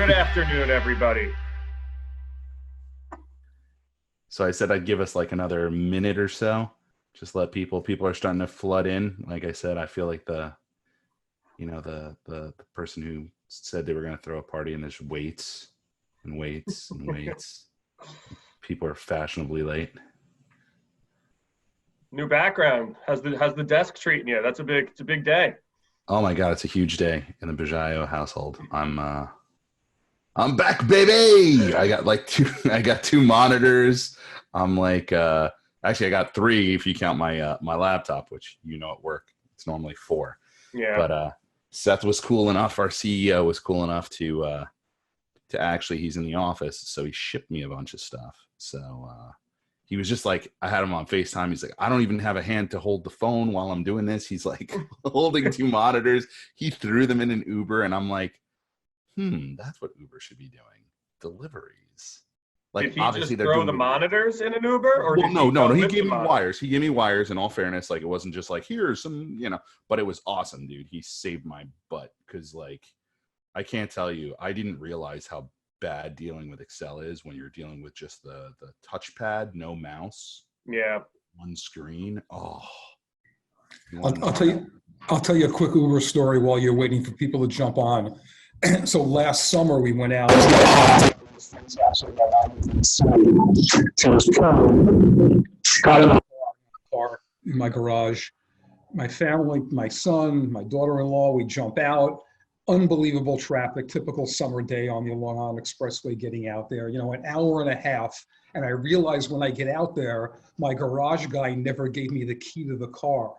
Good afternoon, everybody. So I said I'd give us like another minute or so. Just let people are starting to flood in. Like I said, I feel like the person who said they were going to throw a party and there's waits and waits and waits. People are fashionably late. New background. How's the desk treating you? It's a big day. Oh my God, it's a huge day in the Bajaio household. I'm back, baby. I got two monitors. I'm like, actually I got three if you count my laptop, which at work it's normally four. Yeah. But Seth was cool enough. Our CEO was cool enough to actually, he's in the office, so he shipped me a bunch of stuff. So he was just like, I had him on FaceTime. He's like, I don't even have a hand to hold the phone while I'm doing this. He's like holding two monitors. He threw them in an Uber, and I'm like, that's what Uber should be doing. Deliveries. Like, did he obviously just throw the monitors in an Uber, or no, he gave me wires. He gave me wires. In all fairness, like, it wasn't just like, here's some, but it was awesome, dude. He saved my butt because, like, I can't tell you, I didn't realize how bad dealing with Excel is when you're dealing with just the touchpad, no mouse. Yeah. One screen. Oh. I'll tell you a quick Uber story while you're waiting for people to jump on. So last summer we went out. Got in a car in my garage. My family, my son, my daughter-in-law, we jump out. Unbelievable traffic, typical summer day on the Long Island Expressway getting out there, an hour and a half. And I realized when I get out there, my garage guy never gave me the key to the car,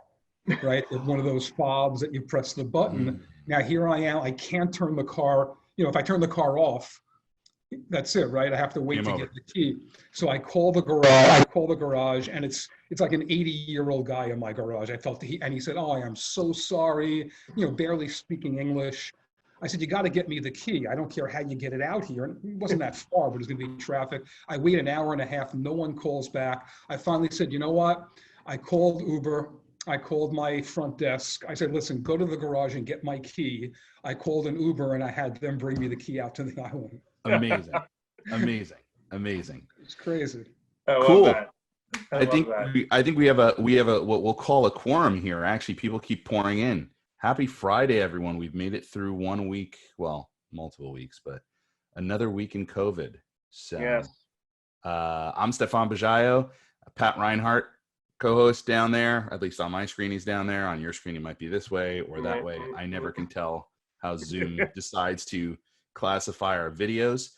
right? One of those fobs that you press the button. Now here I am, I can't turn the car. If I turn the car off, that's it, right? I have to wait to get the key. So I call the garage, and it's like an 80-year-old guy in my garage. I felt and he said, "Oh, I am so sorry," barely speaking English. I said, "You got to get me the key. I don't care how you get it out here." And it wasn't that far, but it was going to be traffic. I wait an hour and a half. No one calls back. I finally said, "You know what?" I called Uber. I called my front desk. I said, "Listen, go to the garage and get my key." I called an Uber, and I had them bring me the key out to the island. Amazing. It's crazy. Cool. I think we have a what we'll call a quorum here. Actually, people keep pouring in. Happy Friday, everyone. We've made it through 1 week, well, multiple weeks, but another week in COVID. So yes. I'm Stephan Bajaio, Pat Reinhart, co-host down there. At least on my screen, he's down there. On your screen, it might be this way or that way. I never can tell how Zoom decides to classify our videos.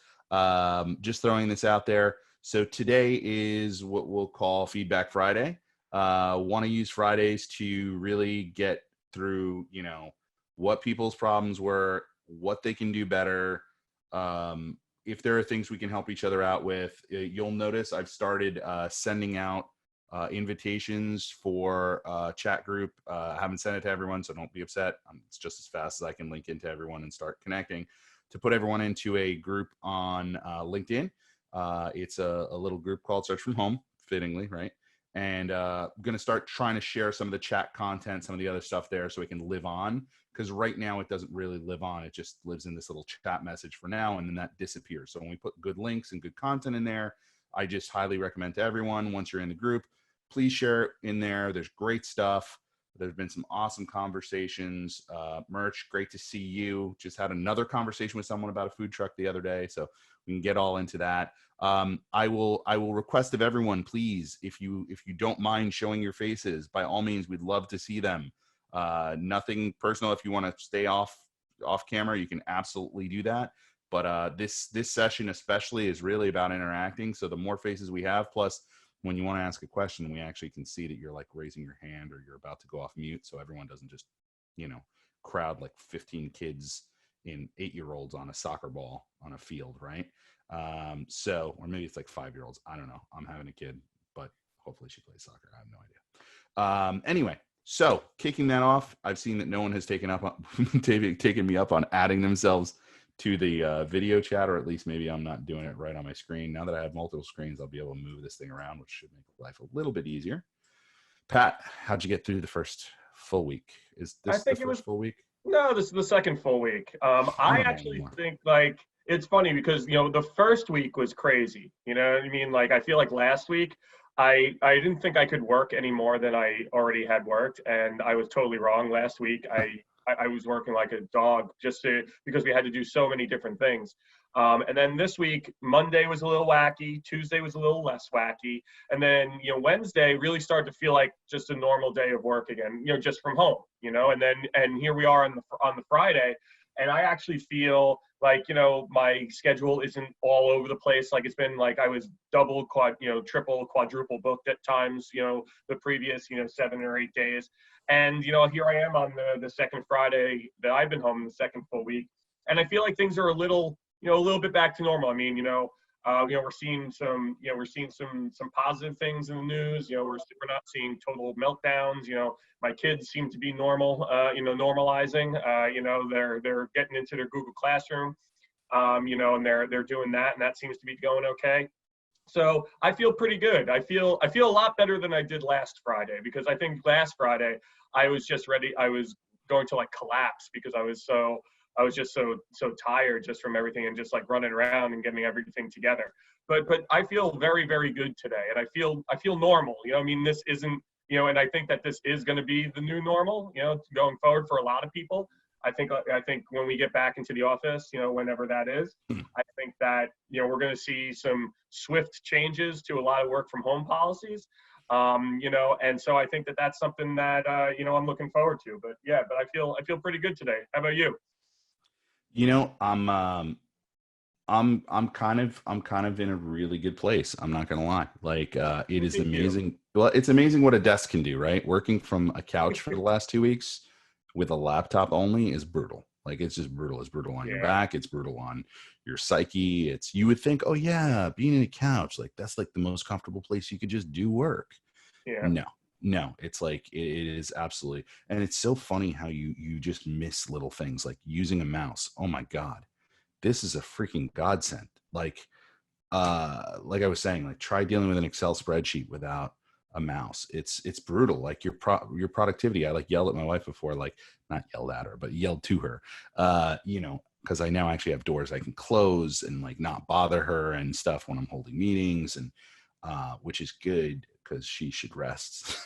Just throwing this out there. So today is what we'll call Feedback Friday. Want to use Fridays to really get through, what people's problems were, what they can do better. If there are things we can help each other out with, you'll notice I've started sending out invitations for chat group. I haven't sent it to everyone, so don't be upset. It's just as fast as I can link into everyone and start connecting to put everyone into a group on LinkedIn. It's a little group called Search From Home, fittingly, right? And I'm going to start trying to share some of the chat content, some of the other stuff there so it can live on. Because right now it doesn't really live on. It just lives in this little chat message for now, and then that disappears. So when we put good links and good content in there, I just highly recommend to everyone, once you're in the group, please share it in there. There's great stuff. There's been some awesome conversations. Merch, great to see you. Just had another conversation with someone about a food truck the other day, so we can get all into that. I will request of everyone, please, if you don't mind showing your faces, by all means, we'd love to see them. Nothing personal. If you want to stay off camera, you can absolutely do that. But this session especially is really about interacting. So the more faces we have, plus when you want to ask a question, we actually can see that you're like raising your hand or you're about to go off mute, so everyone doesn't just, crowd like 15 kids in 8-year-olds on a soccer ball on a field, right? Or maybe it's like 5-year-olds. I don't know. I'm having a kid, but hopefully she plays soccer. I have no idea. Anyway, so kicking that off, I've seen that no one has taken me up on adding themselves to the video chat, or at least maybe I'm not doing it right on my screen. Now that I have multiple screens, I'll be able to move this thing around, which should make life a little bit easier. Pat, how'd you get through the first full week? Is this the first full week? No, this is the second full week. I actually think, like, it's funny because, the first week was crazy. You know what I mean? Like, I feel like last week, I didn't think I could work any more than I already had worked. And I was totally wrong last week. I was working like a dog because we had to do so many different things. And then this week, Monday was a little wacky. Tuesday was a little less wacky. And then, Wednesday really started to feel like just a normal day of work again, just from home, and here we are on the Friday. And I actually feel like, my schedule isn't all over the place. Like, it's been like I was double, triple, quadruple booked at times, the previous, 7 or 8 days. And, here I am on the second Friday that I've been home, the second full week. And I feel like things are a little bit back to normal. I mean, we're seeing some positive things in the news. We're not seeing total meltdowns. My kids seem to be normal, normalizing. They're getting into their Google Classroom, and they're doing that, and that seems to be going okay. So I feel pretty good. I feel a lot better than I did last Friday, because I think last Friday I was just ready. I was going to like collapse because I was just so tired just from everything and just like running around and getting everything together. But I feel very, very good today, and I feel normal. I mean, this isn't, and I think that this is going to be the new normal, going forward for a lot of people. I think when we get back into the office, whenever that is, I think that, we're going to see some swift changes to a lot of work from home policies. And so I think that that's something that, I'm looking forward to. But yeah, but I feel pretty good today. How about you? I'm kind of in a really good place. I'm not gonna lie. Like, it is amazing. Well, it's amazing what a desk can do, right? Working from a couch for the last 2 weeks with a laptop only is brutal. Like, it's just brutal. It's brutal on your back. It's brutal on your psyche. You would think, oh yeah, being in a couch, like that's like the most comfortable place you could just do work. Yeah. No, it's like, it is absolutely. And it's so funny how you just miss little things like using a mouse. Oh my God, this is a freaking godsend. Like I was saying, like, try dealing with an Excel spreadsheet without a mouse. It's brutal. Like, your productivity. I like yelled at my wife before, like, not yelled at her, but yelled to her, because I now actually have doors I can close and like not bother her and stuff when I'm holding meetings, and which is good because she should rest.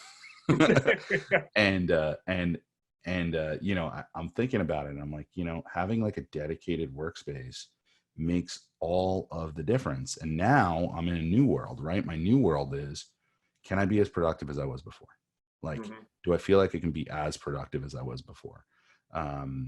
and I'm thinking about it, and I'm like, having like a dedicated workspace makes all of the difference. And now I'm in a new world, right? My new world is, can I be as productive as I was before? Like, do I feel like I can be as productive as I was before?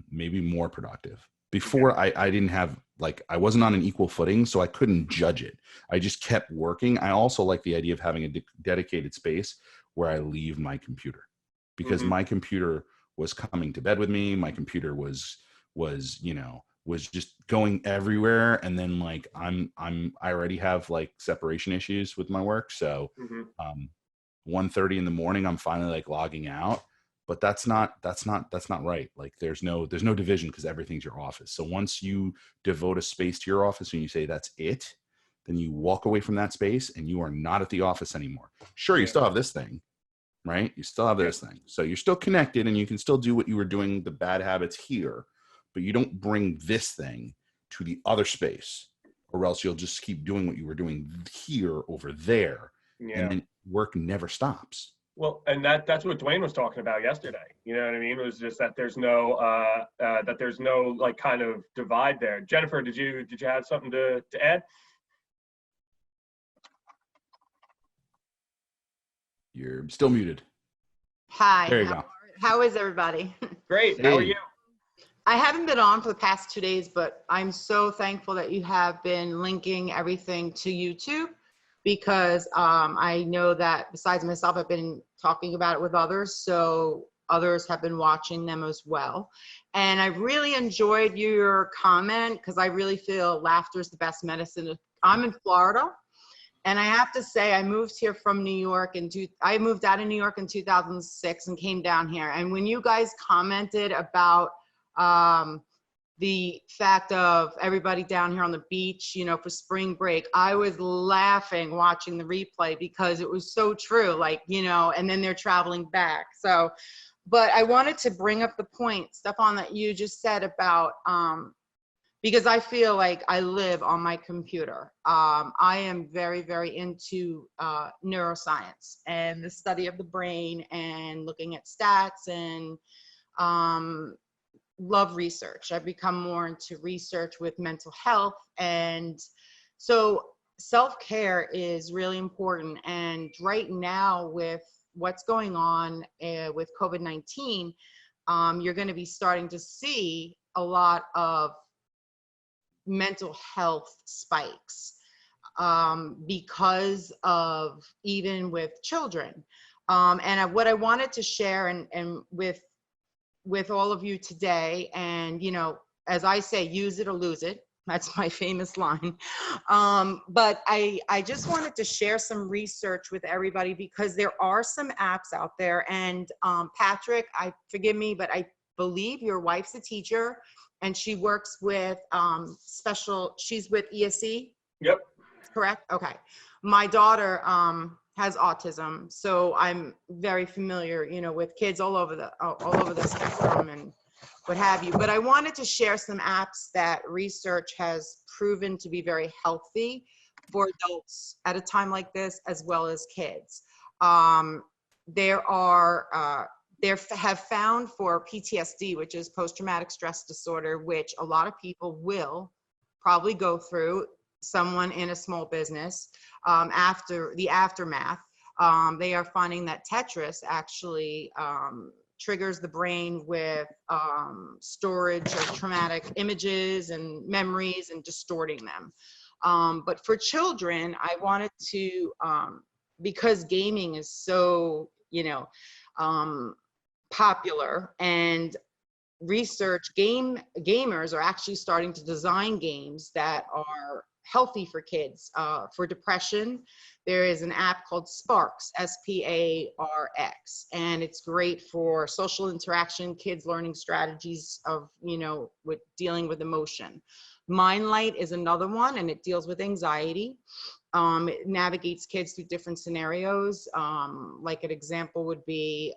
Maybe more productive. Before, I didn't have, like, I wasn't on an equal footing, so I couldn't judge it. I just kept working. I also like the idea of having a dedicated space where I leave my computer, because my computer was coming to bed with me. My computer was just going everywhere. And then, like, I already have like separation issues with my work. So 1:30 in the morning, I'm finally like logging out, but that's not right. Like, there's no division, because everything's your office. So once you devote a space to your office and you say that's it, then you walk away from that space and you are not at the office anymore. Sure, you still have this thing, right? You still have this thing. So you're still connected and you can still do what you were doing, the bad habits here, but you don't bring this thing to the other space, or else you'll just keep doing what you were doing here over there. Yeah. And then work never stops. Well, and that's what Dwayne was talking about yesterday. You know what I mean? It was just that there's no like kind of divide there. Jennifer, did you have something to add? You're still muted. Hi. There you go. How is everybody? Great. How are you? I haven't been on for the past 2 days, but I'm so thankful that you have been linking everything to YouTube, because I know that besides myself, I've been talking about it with others, so others have been watching them as well. And I really enjoyed your comment, because I really feel laughter is the best medicine. I'm in Florida, and I have to say, I moved here from New York, I moved out of New York in 2006 and came down here. And when you guys commented about the fact of everybody down here on the beach, for spring break, I was laughing watching the replay, because it was so true, like, and then they're traveling back. So, but I wanted to bring up the point, Stephan, that you just said about because I feel like I live on my computer. I am very, very into neuroscience and the study of the brain and looking at stats, and love research. I've become more into research with mental health. And so self-care is really important. And right now, with what's going on with COVID-19, you're going to be starting to see a lot of mental health spikes because of, even with children. What I wanted to share and with all of you today, and you know, as I say, use it or lose it. That's my famous line. But I just wanted to share some research with everybody, because there are some apps out there. And Patrick, forgive me, but I believe your wife's a teacher, and she works with she's with ESE. Yep. Correct? Okay. My daughter has autism, so I'm very familiar, you know, with kids all over the spectrum and what have you. But I wanted to share some apps that research has proven to be very healthy for adults at a time like this, as well as kids. They have found for PTSD, which is post-traumatic stress disorder, which a lot of people will probably go through, someone in a small business, after the aftermath. They are finding that Tetris actually triggers the brain with storage of traumatic images and memories and distorting them. But for children, I wanted to, because gaming is so, you know, popular, and gamers are actually starting to design games that are healthy for kids. For depression, there is an app called Sparks, SPARX, and it's great for social interaction, kids learning strategies of, you know, with dealing with emotion. Mindlight is another one, and it deals with anxiety. It navigates kids through different scenarios. Like an example would be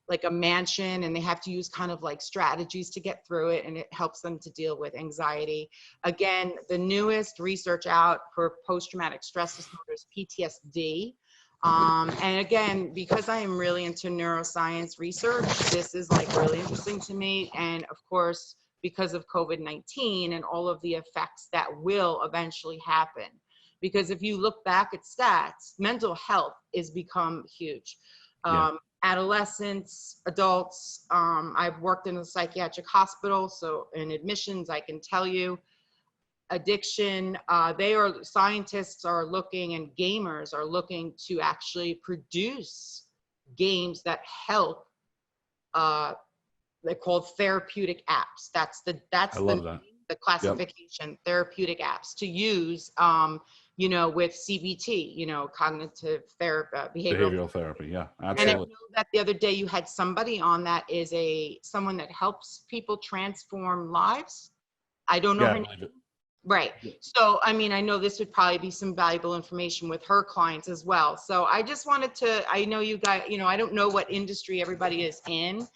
like a mansion, and they have to use kind of like strategies to get through it, and it helps them to deal with anxiety. Again, the newest research out for post-traumatic stress disorder is PTSD. And again, because I am really into neuroscience research, this is like really interesting to me. And of course, because of COVID-19 and all of the effects that will eventually happen. Because if you look back at stats, mental health has become huge. Adolescents, adults, I've worked in a psychiatric hospital, so in admissions, I can tell you, addiction, scientists are looking, and gamers are looking to actually produce games that help, they're called therapeutic apps. That's the classification, therapeutic apps to use, you know, with CBT, you know, cognitive therapy, behavioral therapy. Yeah, absolutely. And I know that the other day you had somebody on that is someone that helps people transform lives. I don't know her name. Right. Yeah. So, I mean, I know this would probably be some valuable information with her clients as well. So I just wanted to, I know you guys, you know, I don't know what industry everybody is in,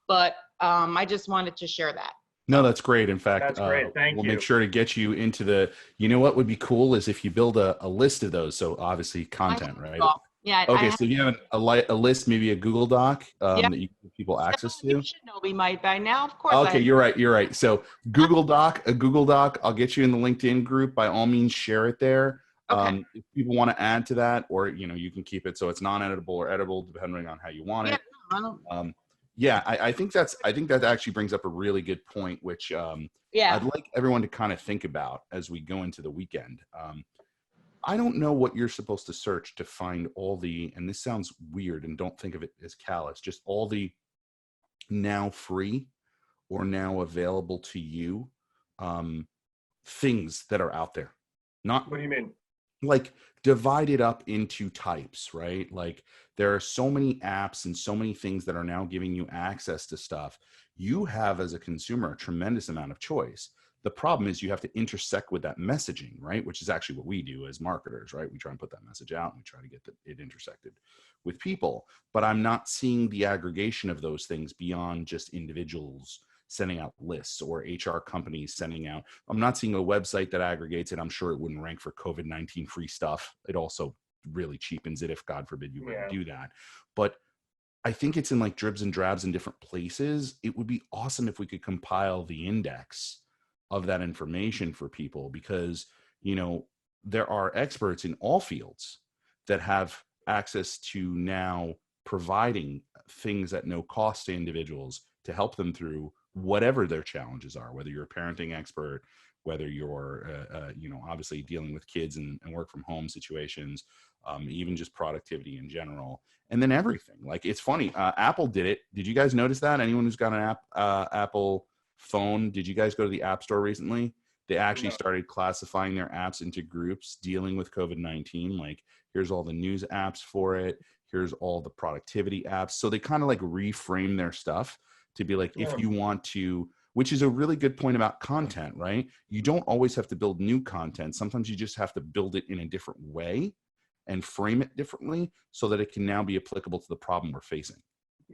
but I just wanted to share that. No, that's great. In fact, that's great. We'll make sure to get you into the, you know, what would be cool is if you build a list of those. So obviously content, right? Yeah. Okay. So if you have a list, maybe a Google Doc that you give people access to. You should know me by now, of course. Okay. You're right. So a Google Doc, I'll get you in the LinkedIn group. By all means, share it there. Okay. If people want to add to that, or, you know, you can keep it so it's non-editable or editable, depending on how you want it. Yeah, I think that actually brings up a really good point, which I'd like everyone to kind of think about as we go into the weekend. I don't know what you're supposed to search to find all the, and this sounds weird, and don't think of it as callous, just all the now free or now available to you things that are out there. Not, what do you mean? Like divided up into types, right? Like there are so many apps and so many things that are now giving you access to stuff. You have, as a consumer, a tremendous amount of choice. The problem is you have to intersect with that messaging, right? Which is actually what we do as marketers, right? We try and put that message out and we try to get it intersected with people. But I'm not seeing the aggregation of those things beyond just individuals sending out lists, or HR companies sending out. I'm not seeing a website that aggregates it. I'm sure it wouldn't rank for COVID-19 free stuff. It also really cheapens it if, God forbid, you were to do that. But I think it's in like dribs and drabs in different places. It would be awesome if we could compile the index of that information for people, because, you know, there are experts in all fields that have access to now providing things at no cost to individuals to help them through whatever their challenges are, whether you're a parenting expert, whether you're, you know, obviously dealing with kids and work from home situations, even just productivity in general. And then everything. Like, it's funny, Apple did it. Did you guys notice that? Anyone who's got an Apple phone, did you guys go to the App Store recently? They actually started classifying their apps into groups dealing with COVID-19. Like, here's all the news apps for it. Here's all the productivity apps. So they kind of like reframe their stuff to be like, if you want to, which is a really good point about content, right? You don't always have to build new content. Sometimes you just have to build it in a different way and frame it differently so that it can now be applicable to the problem we're facing.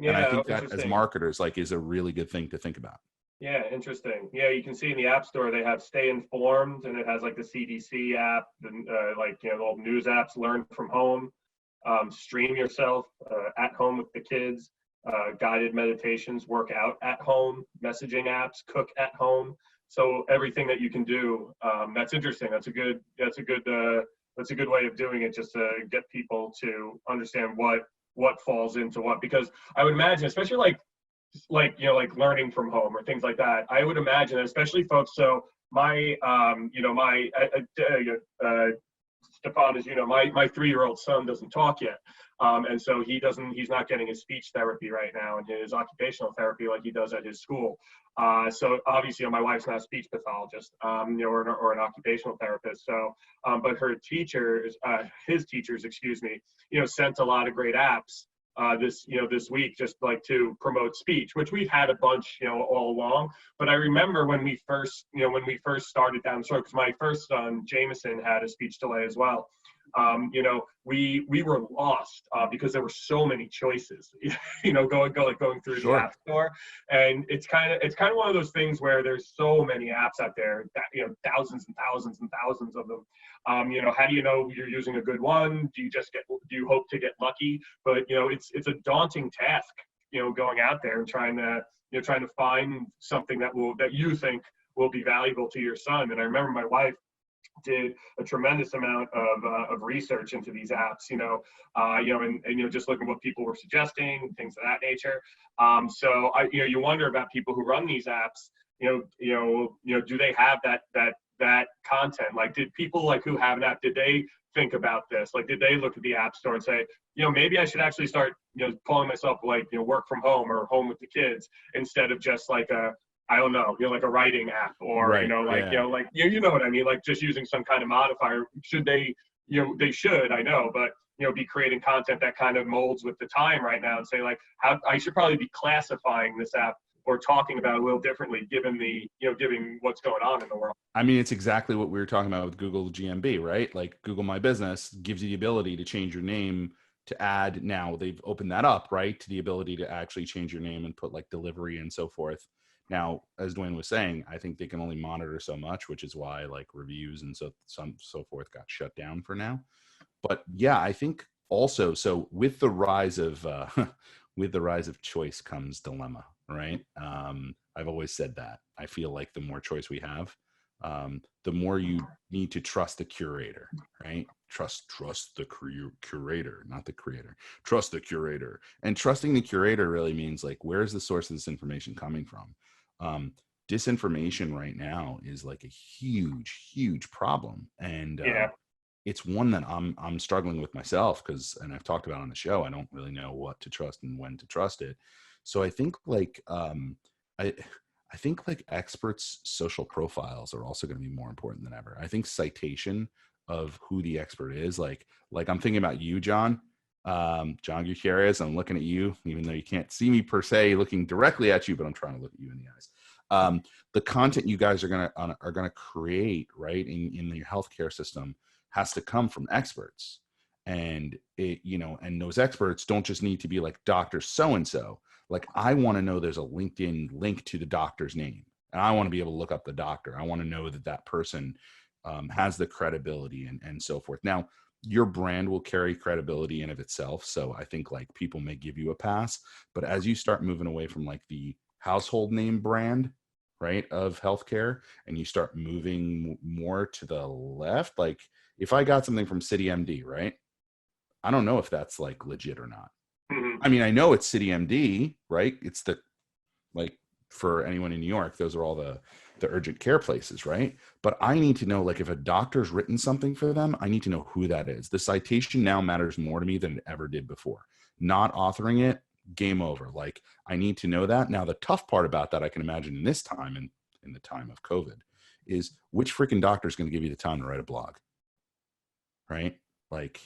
And I think that as marketers, like, is a really good thing to think about. Yeah, interesting. Yeah, you can see in the App Store they have Stay Informed, and it has like the CDC app, and like, you know, all news apps, Learn from Home, Stream Yourself, At Home with the Kids, guided meditations, Work Out at Home, messaging apps, Cook at Home. So everything that you can do. That's interesting. That's a good way of doing it, just to get people to understand what falls into what. Because I would imagine, especially like you know, like learning from home or things like that, I would imagine, especially folks. So my you know, my Stephan, as you know, my 3-year-old son doesn't talk yet, and so he's not getting his speech therapy right now and his occupational therapy like he does at his school. So obviously, you know, my wife's not a speech pathologist, you know, or an occupational therapist. So, but her teachers, his teachers, excuse me, you know, sent a lot of great apps this week, just like to promote speech, which we've had a bunch, you know, all along. But I remember when we first started down the road, because my first son Jameson had a speech delay as well. You know, we were lost because there were so many choices, you know, going through the App Store, and it's kind of one of those things where there's so many apps out there, that, you know, thousands and thousands and thousands of them. You know, how do you know you're using a good one? Do you hope to get lucky? But, you know, it's a daunting task, you know, going out there and trying to find something that you think will be valuable to your son. And I remember my wife did a tremendous amount of research into these apps, and just looking at what people were suggesting, things of that nature. So you wonder about people who run these apps. Do they have that content? Like, did people like who have an app, did they think about this? Like, did they look at the App Store and say, maybe I should actually start, calling myself like, work from home or home with the kids, instead of just like I don't know, like a writing app, or, right, you know what I mean? Like, just using some kind of modifier. Should they, they should, I know, but, be creating content that kind of molds with the time right now, and say like, how I should probably be classifying this app or talking about it a little differently, given given what's going on in the world. I mean, it's exactly what we were talking about with Google GMB, right? Like, Google My Business gives you the ability to change your name to add. Now they've opened that up, right, to the ability to actually change your name and put like delivery and so forth. Now, as Dwayne was saying, I think they can only monitor so much, which is why like reviews and so forth got shut down for now. But yeah, I think also, so with the rise of choice comes dilemma, right? I've always said that. I feel like the more choice we have, the more you need to trust the curator, right? Trust the curator, not the creator. Trust the curator. And trusting the curator really means like, where's the source of this information coming from? Disinformation right now is like a huge problem, and it's one that I'm struggling with myself, and I've talked about on the show. I don't really know what to trust and when to trust it. So I think like I think like experts' social profiles are also going to be more important than ever. I think citation of who the expert is, like I'm thinking about you, John Gutierrez. I'm looking at you, even though you can't see me per se looking directly at you, but I'm trying to look at you in the eyes. The content you guys are gonna create, right, in the healthcare system has to come from experts, and and those experts don't just need to be like Dr. So-and-so. Like, I want to know there's a LinkedIn link to the doctor's name, and I want to be able to look up the doctor. I want to know that that person has the credibility and so forth. Now, your brand will carry credibility in of itself. So I think like people may give you a pass, but as you start moving away from like the household name brand, right, of healthcare, and you start moving more to the left, like if I got something from City MD, right, I don't know if that's like legit or not. Mhm. I mean, I know it's City MD, right? It's the, like, for anyone in New York, those are all the urgent care places, right? But I need to know, like, if a doctor's written something for them, I need to know who that is. The citation now matters more to me than it ever did before. Not authoring it, game over. Like, I need to know that. Now, the tough part about that, I can imagine in this time and in the time of COVID, is which freaking doctor is going to give you the time to write a blog, right? Like,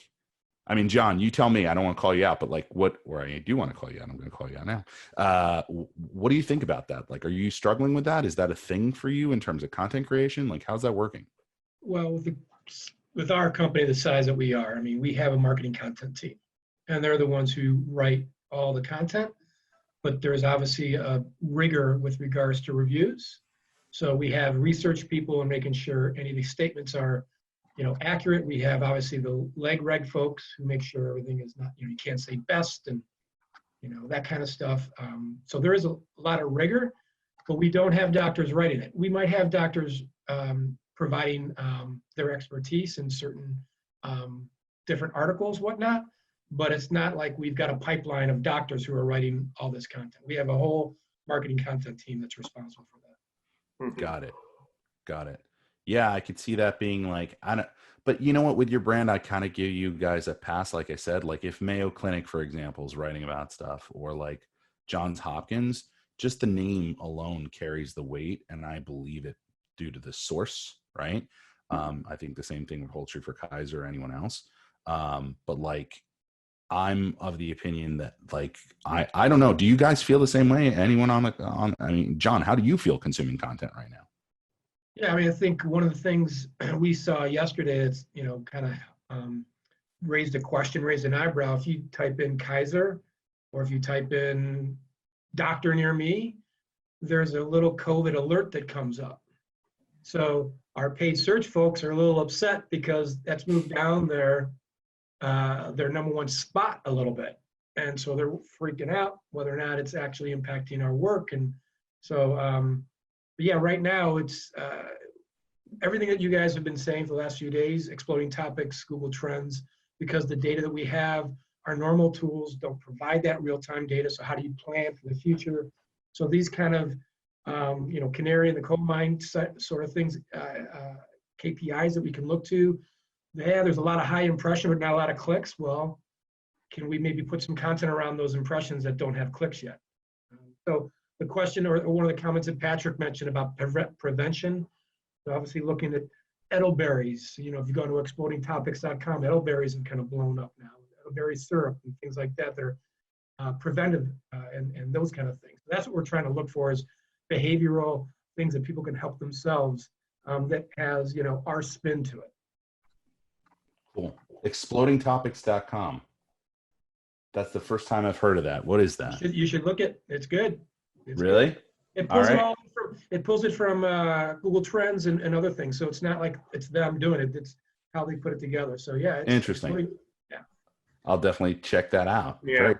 I mean, John, you tell me. I don't want to call you out, but like, or I do want to call you out. I'm going to call you out now. What do you think about that? Like, are you struggling with that? Is that a thing for you in terms of content creation? Like, how's that working? Well, with our company the size that we are, I mean, we have a marketing content team, and they're the ones who write all the content. But there's obviously a rigor with regards to reviews. So we have research people and making sure any of these statements are, accurate. We have obviously the reg folks who make sure everything is not, you can't say best and, that kind of stuff. So there is a lot of rigor, but we don't have doctors writing it. We might have doctors providing their expertise in certain different articles, whatnot, but it's not like we've got a pipeline of doctors who are writing all this content. We have a whole marketing content team that's responsible for that. Mhm. Got it. Yeah, I could see that being like, but you know what, with your brand, I kind of give you guys a pass. Like I said, like if Mayo Clinic, for example, is writing about stuff, or like Johns Hopkins, just the name alone carries the weight, and I believe it due to the source, right? I think the same thing would hold true for Kaiser or anyone else. But like, I'm of the opinion that like, I don't know. Do you guys feel the same way? Anyone I mean, John, how do you feel consuming content right now? Yeah, I mean, I think one of the things we saw yesterday that's, kind of raised an eyebrow. If you type in Kaiser, or if you type in doctor near me, there's a little COVID alert that comes up. So our paid search folks are a little upset because that's moved down their number one spot a little bit. And so they're freaking out whether or not it's actually impacting our work. And so, but yeah, right now it's everything that you guys have been saying for the last few days, exploding topics, Google Trends, because the data that we have, our normal tools don't provide that real-time data. So how do you plan for the future? So these kind of, canary in the coal mine sort of things, KPIs that we can look to. Yeah, there's a lot of high impression, but not a lot of clicks. Well, can we maybe put some content around those impressions that don't have clicks yet? So the question, or one of the comments that Patrick mentioned about prevention, so obviously looking at elderberries, if you go to explodingtopics.com, elderberries have kind of blown up now. Elderberry syrup and things like that, they're preventive and those kind of things. That's what we're trying to look for, is behavioral things that people can help themselves that has, our spin to it. Cool. Explodingtopics.com. That's the first time I've heard of that. What is that? You should look at. It's good. It's really? Good. It pulls it from Google Trends and other things. So it's not like it's them doing it. It's how they put it together. So yeah, it's interesting. Yeah, I'll definitely check that out. Yeah. Great.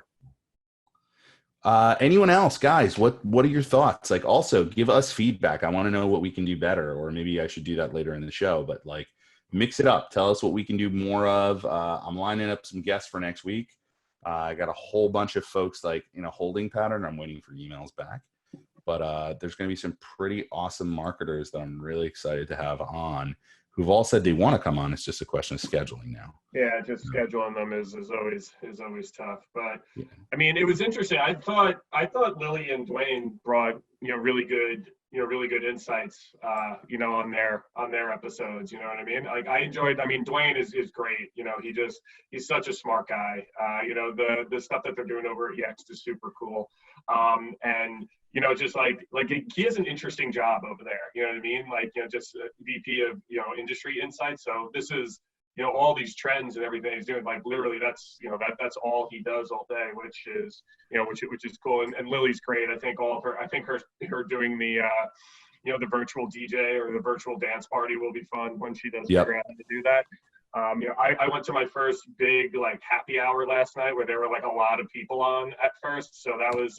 Anyone else, guys? What are your thoughts? Like, also give us feedback. I want to know what we can do better, or maybe I should do that later in the show. But like, mix it up. Tell us what we can do more of. I'm lining up some guests for next week. I got a whole bunch of folks like in a holding pattern. I'm waiting for emails back. But there's going to be some pretty awesome marketers that I'm really excited to have on, who've all said they want to come on. It's just a question of scheduling now. Yeah, just scheduling them is always tough. But yeah. I mean, it was interesting. I thought Lily and Dwayne brought really good insights on their episodes. You know what I mean? Like I enjoyed. I mean, Dwayne is great. He's such a smart guy. The stuff that they're doing over at Yext is super cool. And just like he has an interesting job over there. You know what I mean? Like just VP of industry insights. So this is all these trends and everything he's doing. Like literally, that's that's all he does all day, which is which is cool. And Lily's great. I think her doing the the virtual DJ or the virtual dance party will be fun when she does figure out how to do that. I went to my first big like happy hour last night where there were like a lot of people on at first. So that was,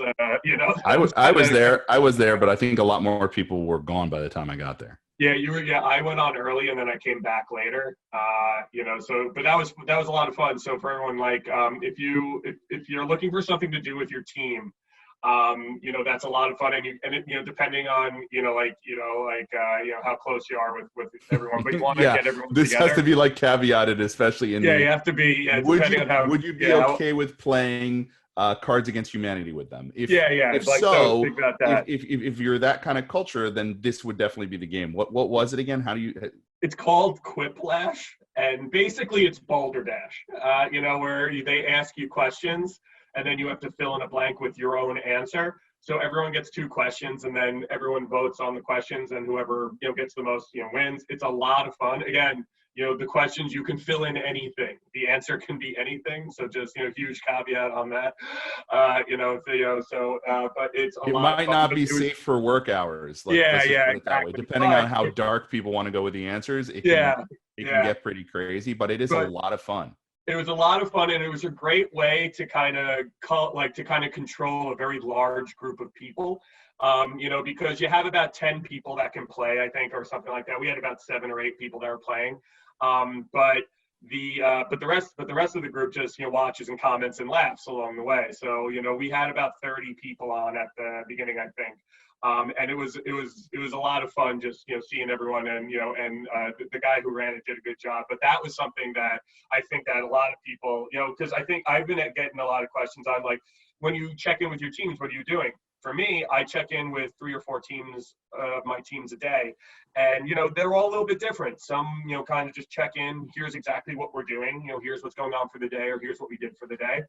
I was there, but I think a lot more people were gone by the time I got there. Yeah, you were. Yeah, I went on early and then I came back later. But that was a lot of fun. So for everyone, like, if you're looking for something to do with your team, that's a lot of fun, and depending on how close you are with everyone, but you want to get everyone this together. Has to be like caveated, especially in you have to be. Would you be okay with playing Cards Against Humanity with them? If you're that kind of culture, then this would definitely be the game. What was it again? How do you? It's called Quiplash, and basically it's Balderdash. Where they ask you questions, and then you have to fill in a blank with your own answer. So everyone gets 2 questions, and then everyone votes on the questions, and whoever gets the most wins. It's a lot of fun. Again, the questions, you can fill in anything. The answer can be anything. So just huge caveat on that. But it's a lot. It might not be safe for work hours. Exactly. Depending on how dark people want to go with the answers, it can get pretty crazy. But it is a lot of fun. It was a lot of fun, and it was a great way to kind of control a very large group of people, because you have about 10 people that can play, I think, or something like that. We had about 7 or 8 people that were playing, but the rest of the group just watches and comments and laughs along the way. So we had about 30 people on at the beginning, I think. And it was a lot of fun just seeing everyone, and the guy who ran it did a good job. But that was something that I think that a lot of people because I think I've been getting a lot of questions on, like, when you check in with your teams, what are you doing? For me, I check in with 3 or 4 teams of my teams a day, and they're all a little bit different. Some kind of just check in. Here's exactly what we're doing. Here's what's going on for the day, or here's what we did for the day.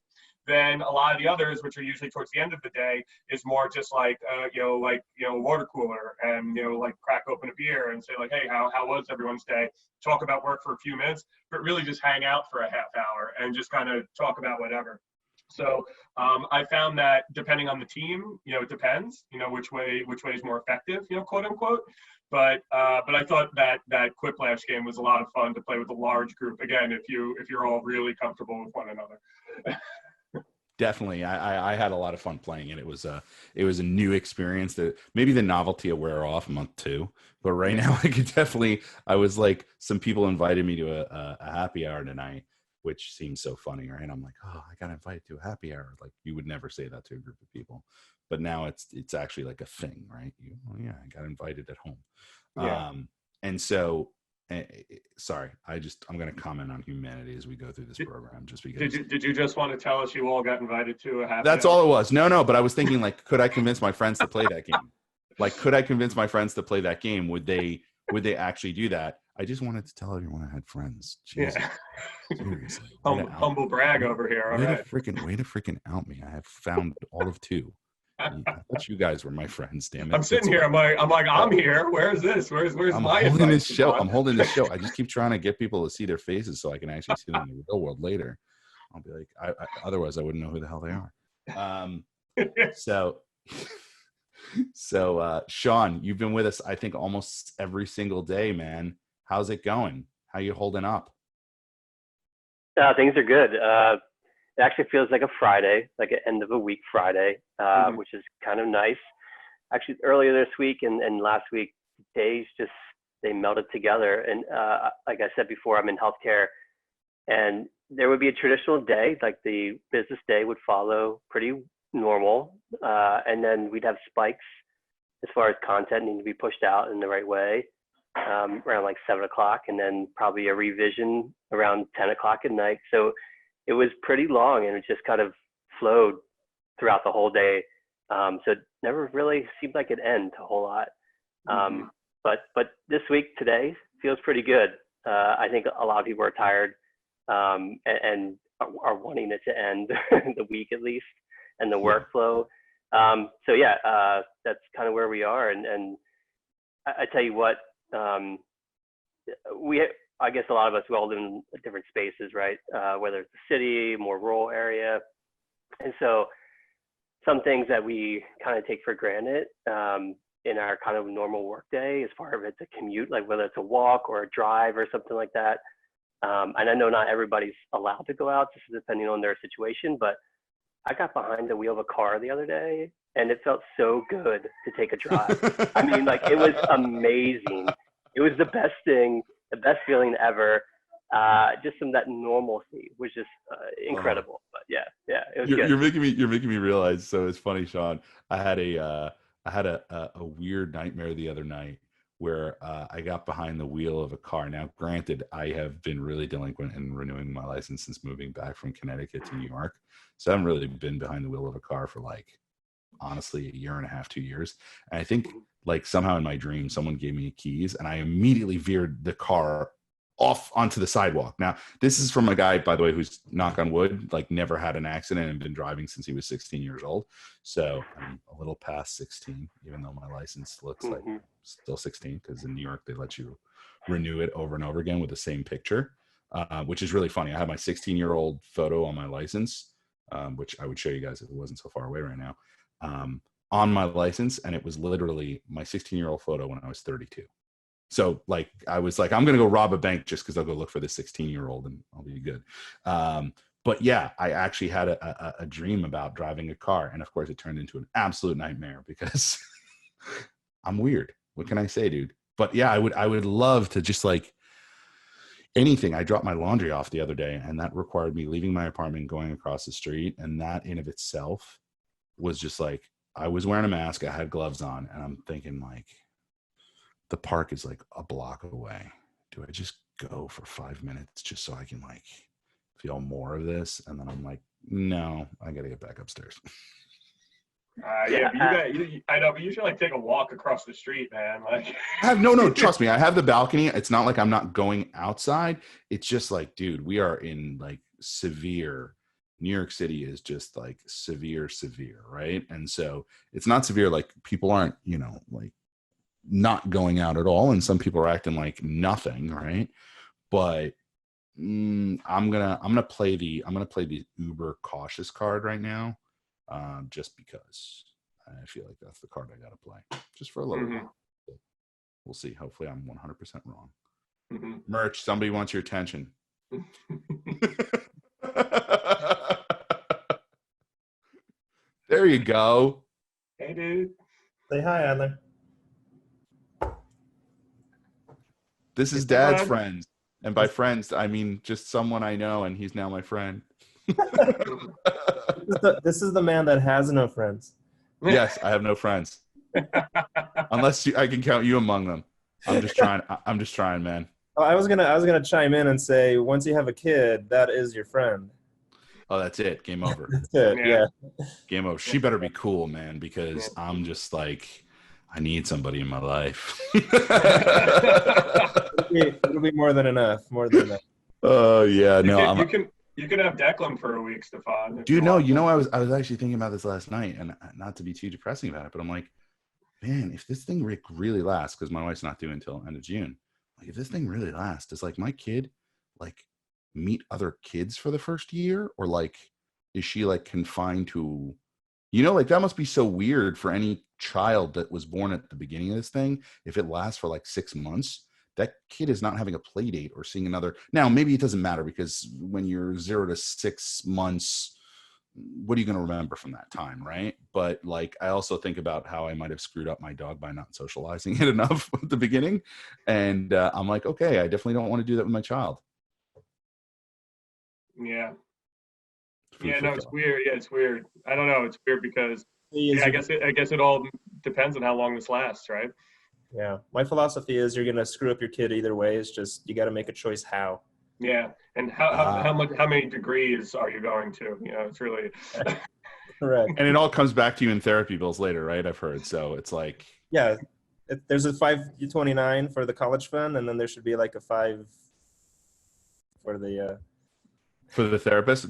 Then a lot of the others, which are usually towards the end of the day, is more just like water cooler, and like crack open a beer and say like, hey, how was everyone's day? Talk about work for a few minutes, but really just hang out for a half hour and just kind of talk about whatever. So I found that depending on the team, it depends, which way is more effective, quote unquote. But I thought that Quiplash game was a lot of fun to play with a large group. Again, if you're all really comfortable with one another. Definitely, I had a lot of fun playing it. It was a new experience that maybe the novelty will wear off month 2, but right now I was like, some people invited me to a happy hour tonight, which seems so funny, right? I'm like, oh, I got invited to a happy hour. Like, you would never say that to a group of people, but now it's actually like a thing, right? I got invited at home. Yeah. And so, sorry, I'm going to comment on humanity as we go through this program, just because. Did you just want to tell us you all got invited to a happy That's hour? all it was. No, but I was thinking, like, could I convince my friends to play that game? Like, could I convince my friends to play that game? Would they actually do that? I just wanted to tell everyone I had friends. Jesus. Yeah. Seriously. Humble brag over here. All right. Way to freaking out me. I have found all of 2. I thought you guys were my friends, damn it. I'm sitting here. I'm here. Where's this? Where's my holding this show? I'm holding this show. I just keep trying to get people to see their faces so I can actually see them in the real world later. I'll be like, otherwise I wouldn't know who the hell they are. So Sean, you've been with us, I think, almost every single day, man. How's it going? How you holding up? Things are good. It actually feels like a Friday, like an end of a week Friday, which is kind of nice. Actually, earlier this week and last week, days they melded together. And like I said before, I'm in healthcare, and there would be a traditional day, like the business day would follow pretty normal. And then we'd have spikes as far as content needing to be pushed out in the right way. Around like 7 o'clock, and then probably a revision around 10 o'clock at night. So it was pretty long, and it just kind of flowed throughout the whole day. So it never really seemed like it ended a whole lot. But this week, today, feels pretty good. I think a lot of people are tired and are wanting it to end the week at least, and the workflow. So yeah, that's kind of where we are. And I tell you what, I guess a lot of us, we all live in different spaces, right? Whether it's a city, more rural area. And so some things that we kind of take for granted in our kind of normal workday, as far as it's a commute, like whether it's a walk or a drive or something like that. And I know not everybody's allowed to go out, just depending on their situation, but I got behind the wheel of a car the other day and it felt so good to take a drive. I mean, like, it was amazing. It was the best thing, the best feeling ever. Just some that normalcy was just incredible. But yeah, it was good. You're making me realize. So it's funny, Sean. I had a weird nightmare the other night where I got behind the wheel of a car. Now, granted, I have been really delinquent in renewing my license since moving back from Connecticut to New York. So I haven't really been behind the wheel of a car for, like, honestly, a year and a half, 2 years. And I think, like, somehow in my dream, someone gave me keys and I immediately veered the car off onto the sidewalk. Now, this is from a guy, by the way, who's, knock on wood, like, never had an accident and been driving since he was 16 years old. So I'm a little past 16, even though my license looks like still 16, because in New York, they let you renew it over and over again with the same picture, which is really funny. I have my 16-year-old photo on my license, which I would show you guys if it wasn't so far away right now, on my license. And it was literally my 16-year-old photo when I was 32. So, like, I was like, I'm going to go rob a bank just because I'll go look for this 16-year-old and I'll be good. But yeah, I actually had a dream about driving a car. And of course, it turned into an absolute nightmare because I'm weird. What can I say, dude? But yeah, I would love to just, like, anything. I dropped my laundry off the other day and that required me leaving my apartment, going across the street. And that in of itself was just like, I was wearing a mask, I had gloves on, and I'm thinking, like, the park is like a block away. Do I just go for 5 minutes just so I can, like, feel more of this? And then I'm like, no, I got to get back upstairs. Yeah, but I know, but you should, like, take a walk across the street, man. Like, no, trust me. I have the balcony. It's not like I'm not going outside. It's just like, dude, we are in, like, severe. New York City is just, like, severe, right? And so it's not severe. Like, people aren't, you know, like, not going out at all, and some people are acting like nothing, right? But I'm gonna play the uber cautious card right now, just because I feel like that's the card I gotta play just for a little while. We'll see. Hopefully I'm 100% wrong. Merch, somebody wants your attention. There you go. Hey, dude. Say hi, Adler. This is Dad's friends. And by friends, I mean just someone I know, and he's now my friend. This is the man that has no friends. Yes, I have no friends. Unless I can count you among them. I'm just trying, man. Oh, I was gonna chime in and say, once you have a kid, that is your friend. Oh, that's it. Game over. That's it. Yeah. Game over. She better be cool, man, because I'm just like, I need somebody in my life. It'll be more than enough. Oh yeah, no. You can have Declan for a week, Stephan. Dude, no, you know, I was actually thinking about this last night, and not to be too depressing about it, but I'm like, man, if this thing really lasts, because my wife's not due until end of June, like, if this thing really lasts, does, like, my kid, like, meet other kids for the first year, or, like, is she, like, confined to, you know, like, that must be so weird for any child that was born at the beginning of this thing. If it lasts for, like, 6 months, that kid is not having a play date or seeing another. Now, maybe it doesn't matter, because when you're 0 to 6 months, what are you going to remember from that time, right? But, like, I also think about how I might have screwed up my dog by not socializing it enough at the beginning. And I'm like, okay, I definitely don't want to do that with my child. Yeah. Yeah, no, it's weird. Yeah, it's weird. I don't know. It's weird because I guess it all depends on how long this lasts, right? Yeah. My philosophy is you're gonna screw up your kid either way. It's just you got to make a choice how. Yeah, and how many degrees are you going to? You know, it's really correct. And it all comes back to you in therapy bills later, right? I've heard. So it's like, yeah, there's a $529 for the college fund, and then there should be like a $5 for the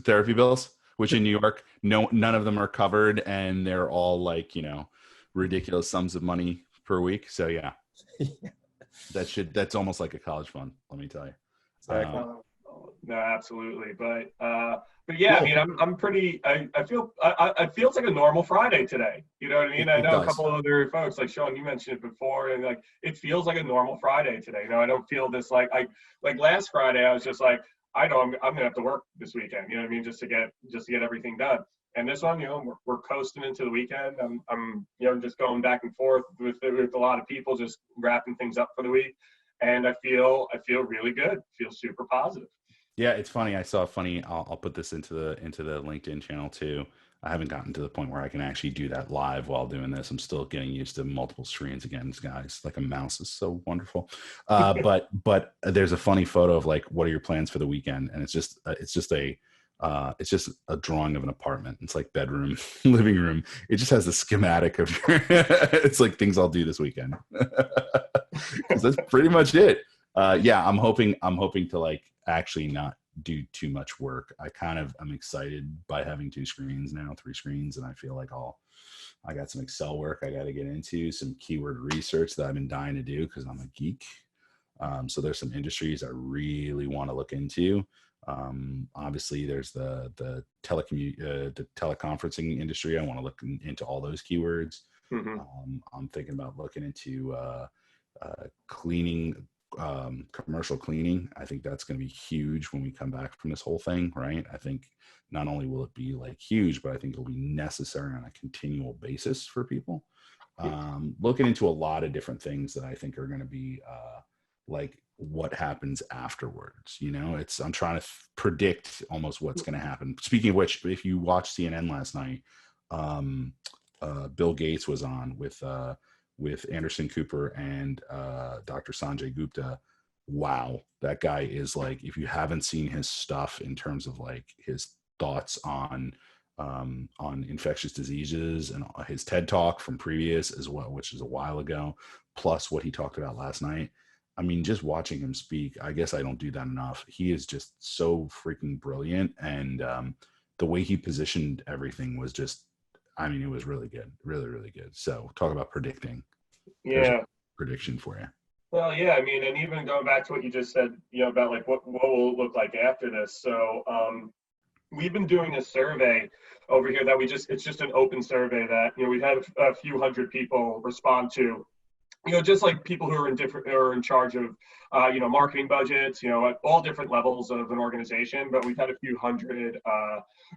therapy bills, which in New York, none of them are covered, and they're all, like, you know, ridiculous sums of money per week. So yeah, that's almost like a college fund. Let me tell you. Exactly. No, absolutely. But yeah, Cool. I mean, I'm pretty. I feel it feels like a normal Friday today. You know what I mean? I It know a does. couple of other folks, like Sean, you mentioned it before, and like it feels like a normal Friday today. You know, I don't feel this like last Friday. I was just like, I know I'm gonna have to work this weekend. You know what I mean? Just to get everything done. And this one, you know, we're coasting into the weekend. I'm you know just going back and forth with a lot of people, just wrapping things up for the week. And I feel really good. Feel super positive. Yeah, it's funny. I saw a funny. I'll put this into the LinkedIn channel too. I haven't gotten to the point where I can actually do that live while doing this. I'm still getting used to multiple screens again, guys. Like a mouse is so wonderful. But there's a funny photo of like, what are your plans for the weekend? And it's just a drawing of an apartment. It's like bedroom, living room. It just has the schematic of your. It's like things I'll do this weekend. Because that's pretty much it. Yeah, I'm hoping to like actually not do too much work. I'm excited by having 2 screens now, 3 screens, and I feel like I got some Excel work I got to get into, some keyword research that I've been dying to do because I'm a geek. So there's some industries I really want to look into. Obviously, there's the teleconferencing industry. I want to look into all those keywords. Mm-hmm. I'm thinking about looking into cleaning, commercial cleaning. I think that's going to be huge when we come back from this whole thing, right? I think not only will it be like huge, but I think it'll be necessary on a continual basis for people. Looking into a lot of different things that I think are going to be like what happens afterwards. You know, I'm trying to predict almost what's going to happen. Speaking of which, if you watched CNN last night, Bill Gates was on with Anderson Cooper and Dr. Sanjay Gupta. Wow, that guy is like, if you haven't seen his stuff in terms of like his thoughts on infectious diseases and his TED talk from previous as well, which is a while ago, plus what he talked about last night. I mean, just watching him speak, I guess I don't do that enough. He is just so freaking brilliant. And the way he positioned everything was just, I mean, it was really good, really, really good. So talk about predicting. There's Yeah. a prediction for you. Well, yeah, I mean, and even going back to what you just said, you know, about like what will it look like after this. So we've been doing a survey over here that it's just an open survey that, you know, we've had a few hundred people respond to. You know, just like people who are in charge of, you know, marketing budgets, you know, at all different levels of an organization. But we've had a few hundred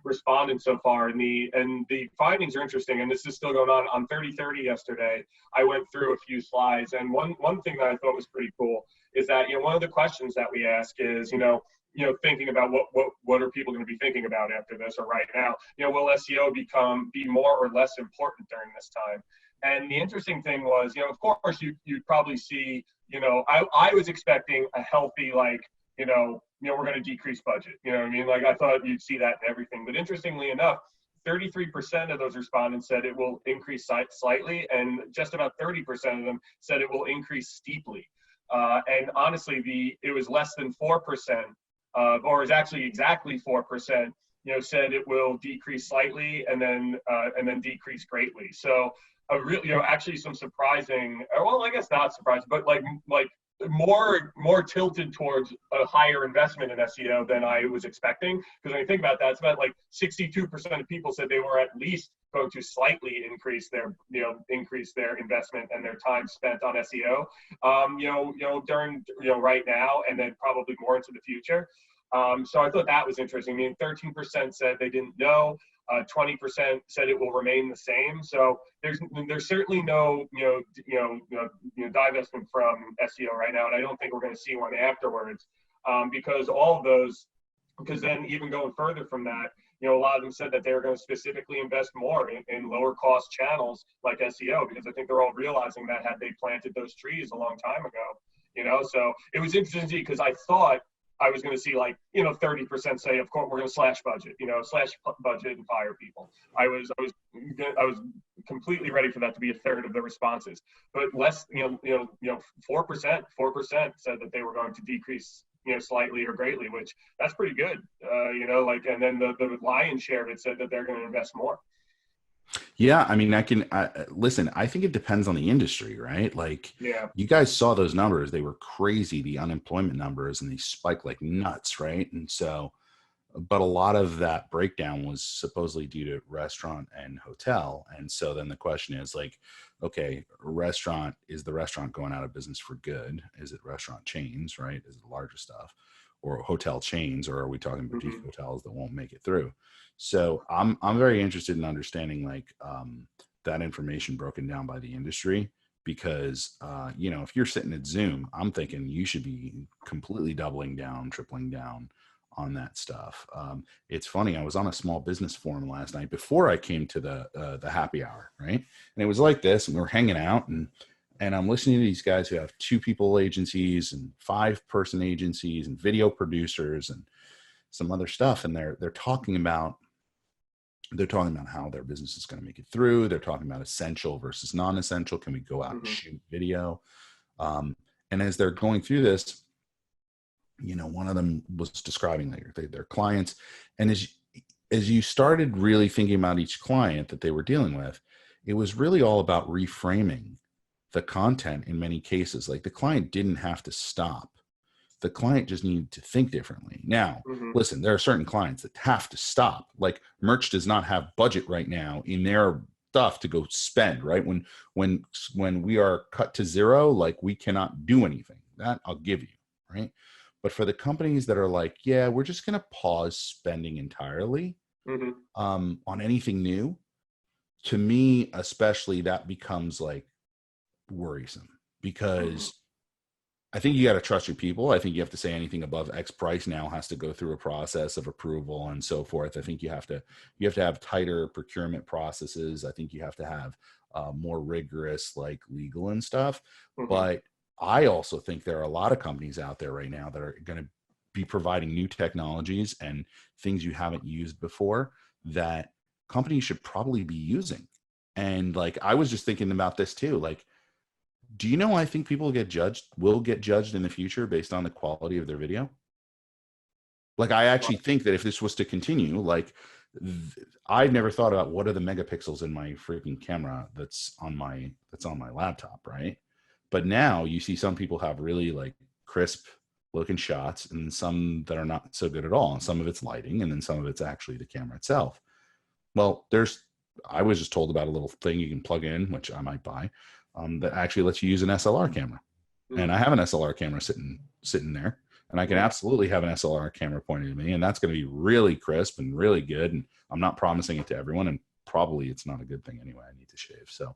respondents so far, and the findings are interesting. And this is still going on 30/30 yesterday. I went through a few slides, and one thing that I thought was pretty cool is that, you know, one of the questions that we ask is, you know, thinking about what are people going to be thinking about after this or right now. You know, will SEO be more or less important during this time? And the interesting thing was, you know, of course, you'd probably see, you know, I was expecting a healthy, like, you know, we're going to decrease budget. You know what I mean? Like, I thought you'd see that in everything. But interestingly enough, 33% of those respondents said it will increase slightly, and just about 30% of them said it will increase steeply. And honestly, it was less than 4%, or is actually exactly 4%. You know, said it will decrease slightly and then decrease greatly. So you know, actually some surprising, well, I guess not surprising, but like more tilted towards a higher investment in SEO than I was expecting. Because when you think about that, it's about like 62% of people said they were at least going to slightly increase their investment and their time spent on SEO, during, right now, and then probably more into the future. So I thought that was interesting. I mean, 13% said they didn't know. 20% said it will remain the same. So there's certainly no divestment from SEO right now, and I don't think we're going to see one afterwards, because all of those. Because then even going further from that, you know, a lot of them said that they were going to specifically invest more in lower cost channels like SEO, because I think they're all realizing that had they planted those trees a long time ago, you know. So it was interesting because I thought I was going to see 30% say, of course, we're going to slash budget and fire people. I was completely ready for that to be a third of the responses, but less, 4% said that they were going to decrease, slightly or greatly, which that's pretty good, and then the lion's share of it said that they're going to invest more. Yeah, I mean, listen, I think it depends on the industry, right? Like, Yeah. you guys saw those numbers. They were crazy, the unemployment numbers, and they spiked like nuts, right? And so, but a lot of that breakdown was supposedly due to restaurant and hotel. And so then the question is like, okay, is the restaurant going out of business for good? Is it restaurant chains, right? Is it the larger stuff, or hotel chains, or are we talking boutique hotels that won't make it through? So I'm very interested in understanding like that information broken down by the industry, because if you're sitting at Zoom, I'm thinking you should be completely doubling down, tripling down on that stuff. It's funny. I was on a small business forum last night before I came to the happy hour, right? And it was like this, and we were hanging out, and I'm listening to these guys who have 2-people agencies and 5-person agencies and video producers and some other stuff, and they're talking about how their business is going to make it through. They're talking about essential versus non-essential. Can we go out and shoot video? And as they're going through this, one of them was describing their clients. And as you started really thinking about each client that they were dealing with, it was really all about reframing the content in many cases. Like, the client didn't have to stop. The client just needed to think differently. Now, listen, there are certain clients that have to stop. Like, merch does not have budget right now in their stuff to go spend, right? When we are cut to zero, like, we cannot do anything. That I'll give you, right? But for the companies that are like, yeah, we're just going to pause spending entirely on anything new, to me, especially, that becomes like worrisome, because I think you got to trust your people. I think you have to say anything above X price now has to go through a process of approval and so forth. I think you have to have tighter procurement processes. I think you have to have more rigorous like legal and stuff. But I also think there are a lot of companies out there right now that are going to be providing new technologies and things you haven't used before that companies should probably be using. And like, I was just thinking about this too. Like, do you know, I think people will get judged in the future based on the quality of their video. Like, I actually think that if this was to continue, like, I've never thought about what are the megapixels in my freaking camera that's on my laptop, right? But now you see some people have really like crisp looking shots, and some that are not so good at all. And some of it's lighting, and then some of it's actually the camera itself. Well, I was just told about a little thing you can plug in, which I might buy, that actually lets you use an SLR camera. And I have an SLR camera sitting there, and I can absolutely have an SLR camera pointed at me, and that's going to be really crisp and really good. And I'm not promising it to everyone, and probably it's not a good thing anyway. I need to shave, so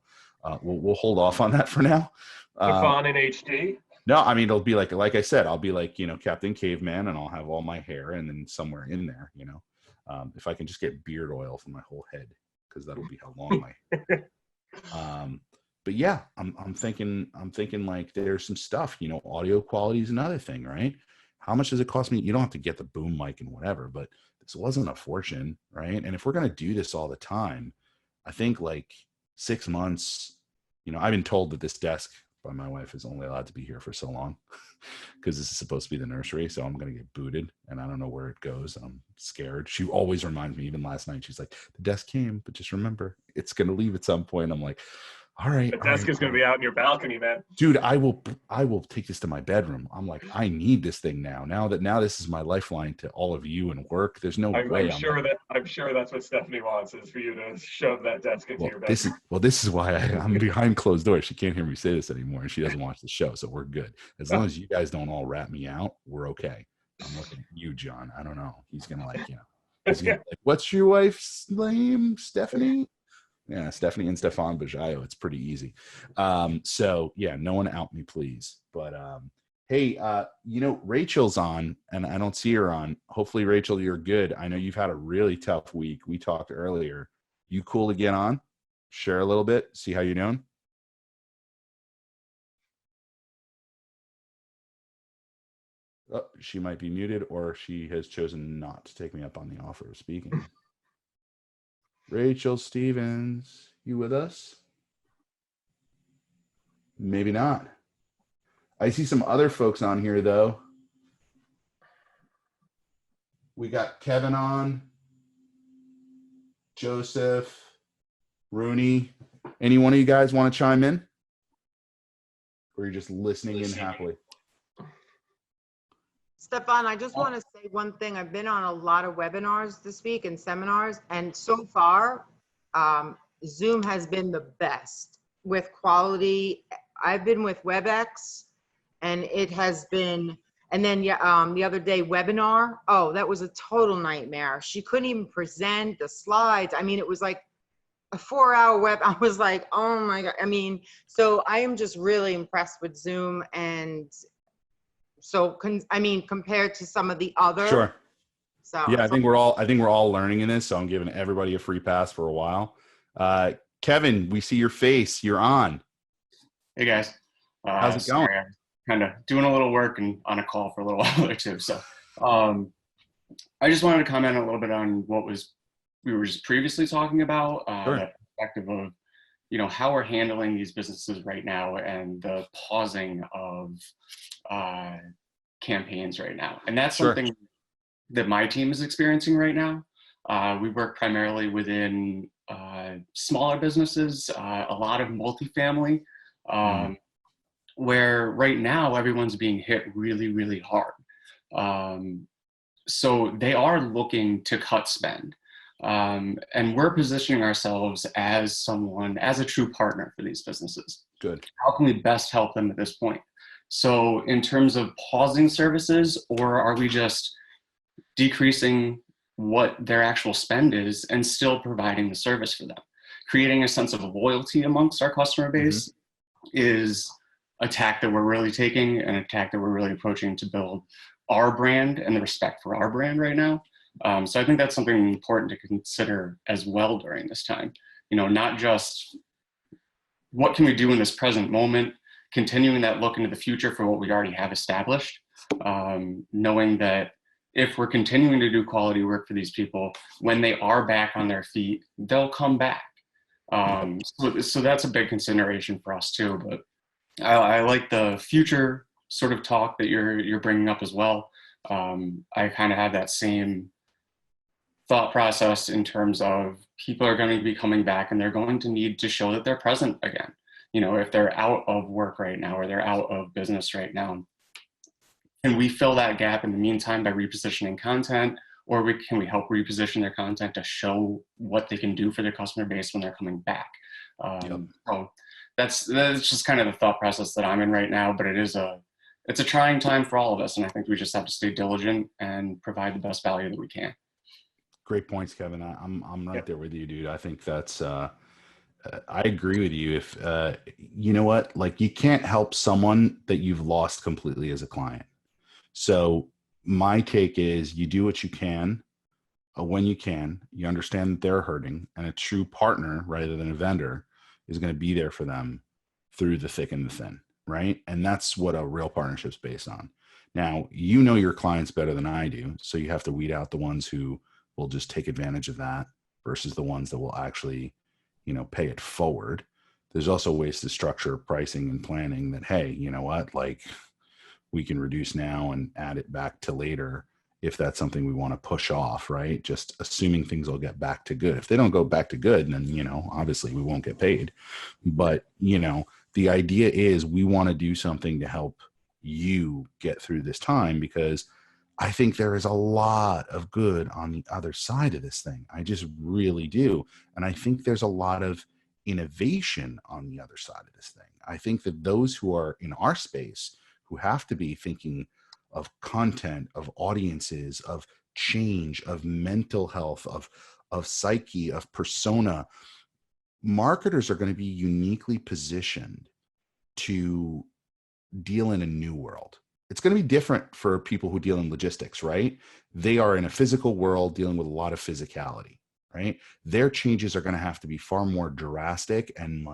we'll hold off on that for now. Stephan in HD. No, I mean, it'll be like I said, I'll be like, Captain Caveman, and I'll have all my hair, and then somewhere in there, if I can just get beard oil for my whole head, because that'll be how long my. But yeah, I'm thinking like there's some stuff, audio quality is another thing, right? How much does it cost me? You don't have to get the boom mic and whatever, but this wasn't a fortune, right? And if we're going to do this all the time, I think like 6 months, I've been told that this desk by my wife is only allowed to be here for so long because this is supposed to be the nursery. So I'm going to get booted, and I don't know where it goes. And I'm scared. She always reminds me, even last night, she's like, the desk came, but just remember it's going to leave at some point. I'm like, all right. The desk is going to be out in your balcony, man. Dude, I will take this to my bedroom. I'm like, I need this thing now. Now this is my lifeline to all of you and work. There's no way. I'm sure that's what Stephanie wants, is for you to shove that desk into your bedroom. This is why I'm behind closed doors. She can't hear me say this anymore, and she doesn't watch the show, so we're good. As long as you guys don't all rat me out, we're okay. I'm looking at you, John. I don't know. He's gonna he's gonna like, what's your wife's name? Stephanie? Yeah, Stephanie and Stephan Bajaio. It's pretty easy. So yeah, no one out me, please. But hey, Rachel's on, and I don't see her on. Hopefully, Rachel, you're good. I know you've had a really tough week. We talked earlier. You cool to get on? Share a little bit. See how you're doing. Oh, she might be muted, or she has chosen not to take me up on the offer of speaking. Rachel Stevens, you with us? Maybe not. I see some other folks on here, though. We got Kevin on, Joseph, Rooney, any one of you guys want to chime in? Or you're just listening in happily? Stephan, I just want to say one thing. I've been on a lot of webinars this week and seminars, and so far, Zoom has been the best with quality. I've been with WebEx, and it has been, and then the other day, webinar. Oh, that was a total nightmare. She couldn't even present the slides. I mean, it was like a 4-hour web. I was like, oh my God. I mean, so I am just really impressed with Zoom. And so, compared to some of the other. Sure. So yeah, I think we're all learning in this. So I'm giving everybody a free pass for a while. Kevin, we see your face. You're on. Hey guys. How's it going? I'm kind of doing a little work and on a call for a little while there too. So I just wanted to comment a little bit on what we were just previously talking about, Sure. that perspective of, how we're handling these businesses right now and the pausing of campaigns right now. And that's Sure. something that my team is experiencing right now. We work primarily within smaller businesses, a lot of multifamily, where right now everyone's being hit really, really hard. So they are looking to cut spend. And we're positioning ourselves as a true partner for these businesses. Good. How can we best help them at this point? So in terms of pausing services, or are we just decreasing what their actual spend is and still providing the service for them? Creating a sense of loyalty amongst our customer base is a tack that we're really taking, and a tack that we're really approaching to build our brand and the respect for our brand right now. So I think that's something important to consider as well during this time. Not just what can we do in this present moment, continuing that look into the future for what we already have established, knowing that if we're continuing to do quality work for these people, when they are back on their feet, they'll come back. So that's a big consideration for us too. But I like the future sort of talk that you're bringing up as well. I kind of have that same thought process in terms of people are going to be coming back and they're going to need to show that they're present again. If they're out of work right now or they're out of business right now, can we fill that gap in the meantime by repositioning content, or can we help reposition their content to show what they can do for their customer base when they're coming back? So that's just kind of the thought process that I'm in right now, but it's a trying time for all of us. And I think we just have to stay diligent and provide the best value that we can. Great points, Kevin. I'm right there with you, dude. I think that's, I agree with you. If, you know what, like you can't help someone that you've lost completely as a client. So my take is you do what you can when you can. You understand that they're hurting, and a true partner rather than a vendor is going to be there for them through the thick and the thin, right? And that's what a real partnership's based on. Now, your clients better than I do, so you have to weed out the ones who will just take advantage of that versus the ones that will actually, pay it forward. There's also ways to structure pricing and planning that, hey, you know what, like we can reduce now and add it back to later if that's something we want to push off, right? Just assuming things will get back to good. If they don't go back to good, then, obviously we won't get paid. But, the idea is we want to do something to help you get through this time, because I think there is a lot of good on the other side of this thing. I just really do. And I think there's a lot of innovation on the other side of this thing. I think that those who are in our space, who have to be thinking of content, of audiences, of change, of mental health, of psyche, of persona, marketers are going to be uniquely positioned to deal in a new world. It's going to be different for people who deal in logistics, right? They are in a physical world dealing with a lot of physicality, right? Their changes are going to have to be far more drastic and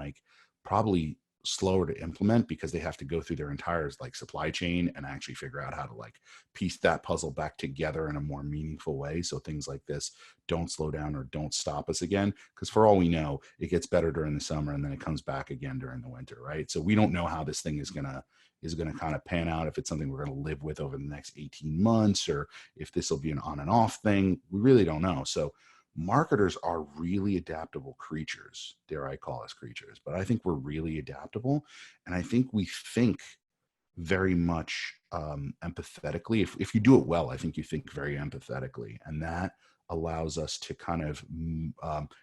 probably slower to implement, because they have to go through their entire supply chain and actually figure out how to piece that puzzle back together in a more meaningful way. So things like this don't slow down or don't stop us again. Because for all we know, it gets better during the summer and then it comes back again during the winter, right? So we don't know how this thing is going to kind of pan out, if it's something we're going to live with over the next 18 months, or if this will be an on and off thing. We really don't know. So marketers are really adaptable creatures, dare I call us creatures, but I think we're really adaptable. And I think we think very much empathetically. If you do it well, I think you think very empathetically, and that allows us to kind of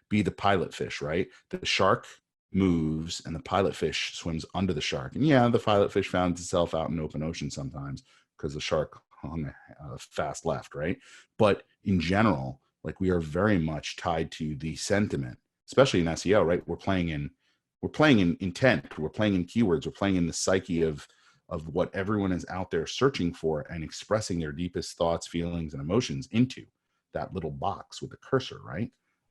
be the pilot fish, right? The shark moves and the pilot fish swims under the shark. And yeah, the pilot fish found itself out in open ocean sometimes because the shark hung fast left, right? But in general, like, we are very much tied to the sentiment, especially in SEO, right? We're playing in intent, we're playing in keywords, we're playing in the psyche of what everyone is out there searching for and expressing their deepest thoughts, feelings, and emotions into that little box with the cursor, right?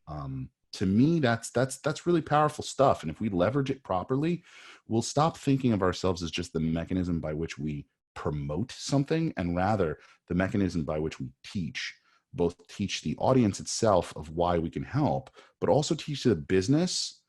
To me, that's really powerful stuff. And if we leverage it properly, we'll stop thinking of ourselves as just the mechanism by which we promote something, and rather the mechanism by which we teach. Both teach the audience itself of why we can help, but also teach the business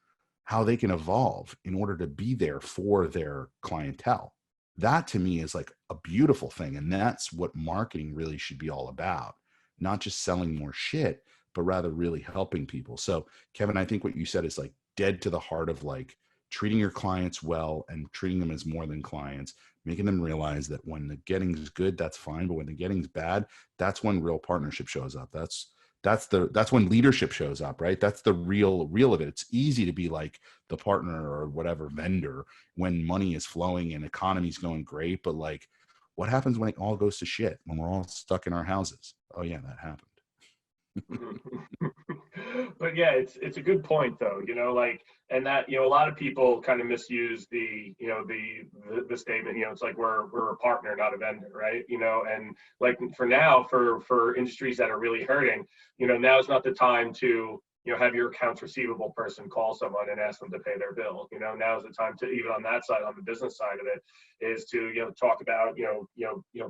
how they can evolve in order to be there for their clientele. That to me is like a beautiful thing. And that's what marketing really should be all about. Not just selling more shit, but rather really helping people. So Kevin, I think what you said is like dead to the heart of like treating your clients well and treating them as more than clients, making them realize that when the getting's good, that's fine. But when the getting's bad, that's when real partnership shows up. That's when leadership shows up, right? That's the real of it. It's easy to be like the partner or whatever vendor when money is flowing and economy's going great. But like, what happens when it all goes to shit, when we're all stuck in our houses? Oh yeah, that happened. But yeah, it's a good point though, like, and that, a lot of people kind of misuse the, the statement, it's like we're a partner, not a vendor, right? And like for now, for industries that are really hurting, now's not the time to, have your accounts receivable person call someone and ask them to pay their bill. Now's the time to, even on that side, on the business side of it, is to, talk about,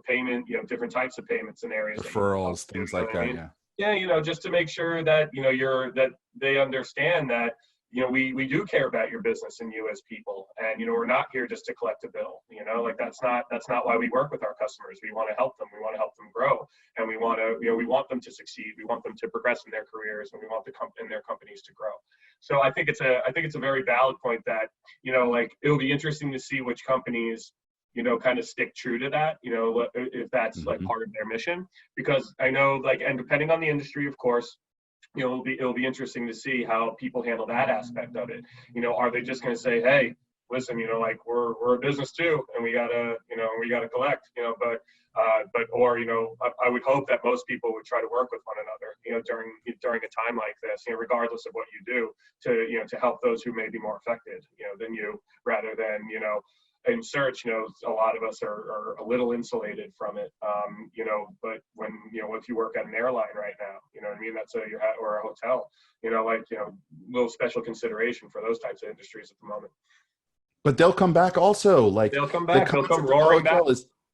payment, different types of payment scenarios, referrals, things like that. Yeah. Yeah, just to make sure that, that they understand that, we do care about your business and you as people. And, we're not here just to collect a bill, like that's not why we work with our customers. We want to help them. We want to help them grow. And we want to, we want them to succeed. We want them to progress in their careers, and we want their companies to grow. So I think it's a very valid point that, like, it'll be interesting to see which companies, kind of stick true to that, if that's like part of their mission, because I know, like, and depending on the industry, of course, it'll be interesting to see how people handle that aspect of it. Are they just going to say, hey, listen, like, we're a business too, and we gotta collect, but or, I would hope that most people would try to work with one another, during a time like this, regardless of what you do, to help those who may be more affected, than you, rather than, in search, a lot of us are a little insulated from it, but when, if you work at an airline right now, what I mean, that's or a hotel, little special consideration for those types of industries at the moment. But they'll come back also. Like, they'll come back. They'll come roaring back.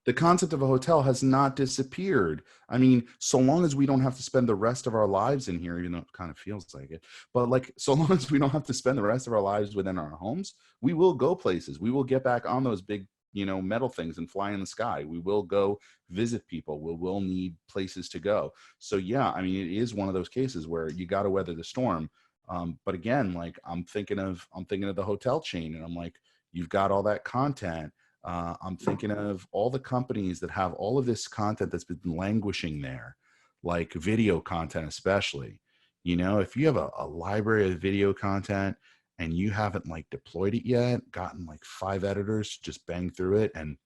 The concept of a hotel has not disappeared. I mean, so long as we don't have to spend the rest of our lives in here, even though it kind of feels like it, but like, so long as we don't have to spend the rest of our lives within our homes, we will go places. We will get back on those big, metal things and fly in the sky. We will go visit people. We will need places to go. So yeah, I mean, it is one of those cases where you got to weather the storm. But again, like, I'm thinking of the hotel chain, and I'm like, you've got all that content. I'm thinking of all the companies that have all of this content that's been languishing there, like video content, especially. If you have a library of video content and you haven't like deployed it yet, gotten like 5 editors to just bang through it and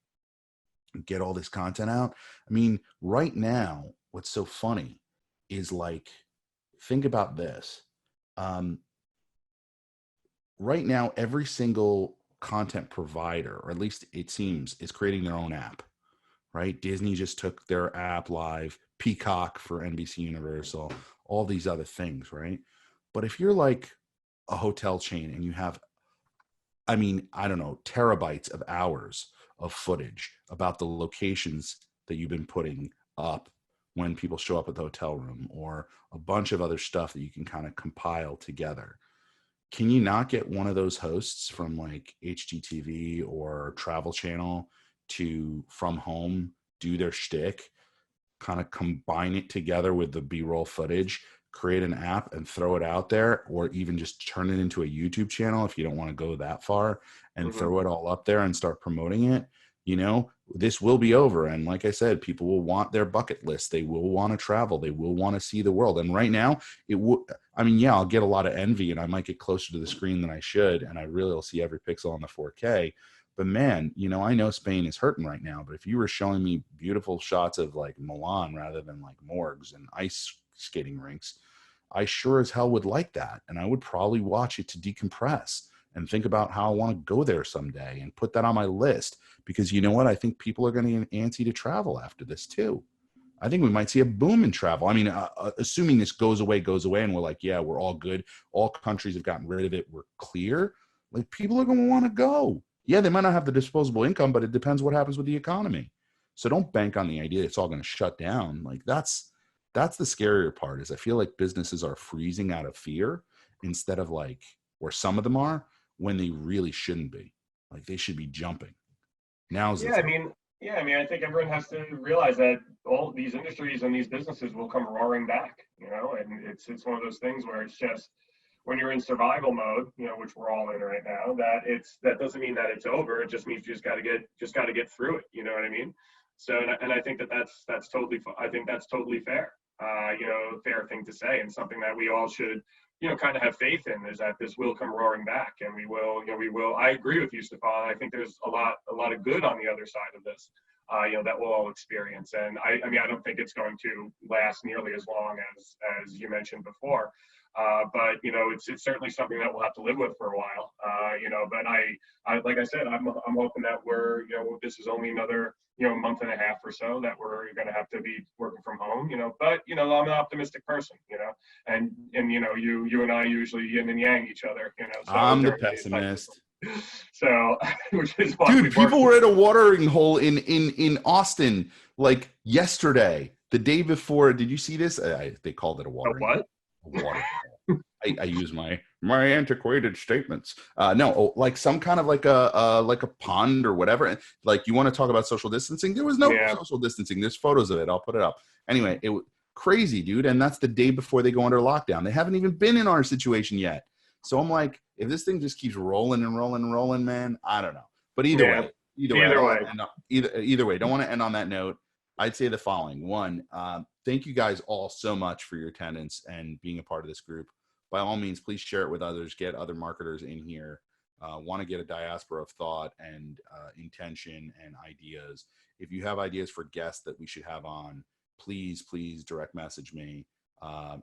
get all this content out. I mean, right now, what's so funny is, like, think about this. Right now, every single content provider, or at least it seems, is creating their own app, right? Disney just took their app live, Peacock for NBC Universal, all these other things, right? But if you're like a hotel chain and you have, I mean, I don't know, terabytes of hours of footage about the locations that you've been putting up when people show up at the hotel room, or a bunch of other stuff that you can kind of compile together, can you not get one of those hosts from like HGTV or Travel Channel to From Home do their shtick, kind of combine it together with the B-roll footage, create an app and throw it out there, or even just turn it into a YouTube channel if you don't want to go that far, and throw it all up there and start promoting it, you know, this will be over. And like I said, people will want their bucket list. They will want to travel. They will want to see the world. And right now it would, I mean, yeah, I'll get a lot of envy and I might get closer to the screen than I should. And I really will see every pixel on the 4K. But man, you know, I know Spain is hurting right now, but if you were showing me beautiful shots of like Milan rather than like morgues and ice skating rinks, I sure as hell would like that. And I would probably watch it to decompress and think about how I want to go there someday and put that on my list, because you know what? I think people are going to get antsy to travel after this too. I think we might see a boom in travel. I mean, assuming this goes away, and we're like, yeah, we're all good. All countries have gotten rid of it. We're clear. Like, people are going to want to go. Yeah, they might not have the disposable income, but it depends what happens with the economy. So don't bank on the idea it's all going to shut down. Like, that's the scarier part, is I feel like businesses are freezing out of fear instead of like, or some of them are, when they really shouldn't be. Like, they should be jumping. Now's the time. I think everyone has to realize that all these industries and these businesses will come roaring back, you know, and it's one of those things where it's just, when you're in survival mode, you know, which we're all in right now, that doesn't mean that it's over. It just means you just got to get through it. You know what I mean? So, and I think that's totally fair. You know, fair thing to say, and something that we all should, you know, kind of have faith in, is that this will come roaring back, and we will. I agree with you, Stephan. I think there's a lot of good on the other side of this, you know, that we'll all experience. And I mean, I don't think it's going to last nearly as long as you mentioned before. But you know, it's certainly something that we'll have to live with for a while. You know, but I like I said, I'm hoping that this is only another, you know, month and a half or so that we're going to have to be working from home. You know, but you know, I'm an optimistic person. You know, and you know, you and I usually yin and yang each other. You know, so I'm the pessimist. So, which is why dude, people were at a watering hole in Austin like yesterday, the day before. Did you see this? They called it a watering. A what? Water. I use my antiquated statements. No, like some kind of like a pond or whatever. Like, you want to talk about social distancing? There was no social distancing. There's photos of it. I'll put it up. Anyway, it was crazy, dude. And that's the day before they go under lockdown. They haven't even been in our situation yet. So I'm like, if this thing just keeps rolling and rolling and rolling, man, I don't know. But either way, don't want to end on that note. I'd say the following. One, thank you guys all so much for your attendance and being a part of this group. By all means, please share it with others, get other marketers in here, want to get a diaspora of thought and intention and ideas. If you have ideas for guests that we should have on, please direct message me.